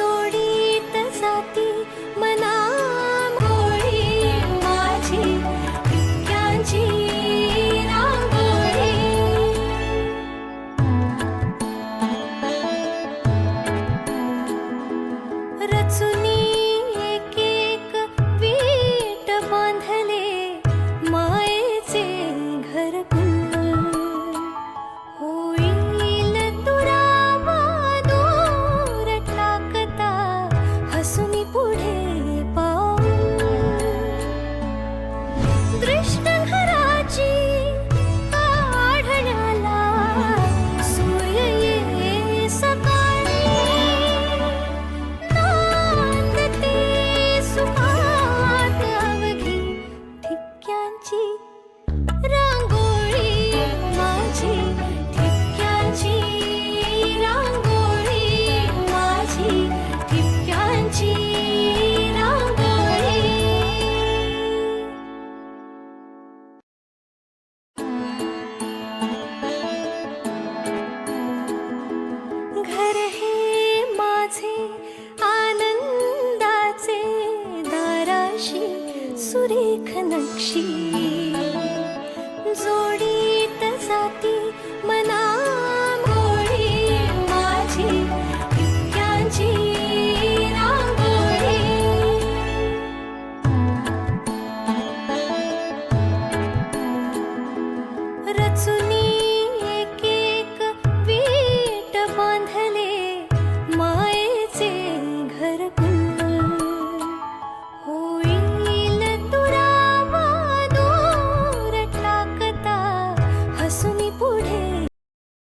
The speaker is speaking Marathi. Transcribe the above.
गोडीत जाती मना गोडी माझी टिक्क्यांची रांगोळी रचुनी एक एक वीट बांधले मायेचे घरकुल होईल तुरावा दूर टाकता हसुनी पुढे पाऊल दृष्ट घराची काढण्याला सूर्य ये सकाळी नांदते सुखात अवघी ठिपक्यांची रांगोळी माझी ठिपक्यांची रांगोळी माझी ठिपक्यांची रांगोळी घर हे माझे आनंदाचे दाराशी सुरेख नक्षी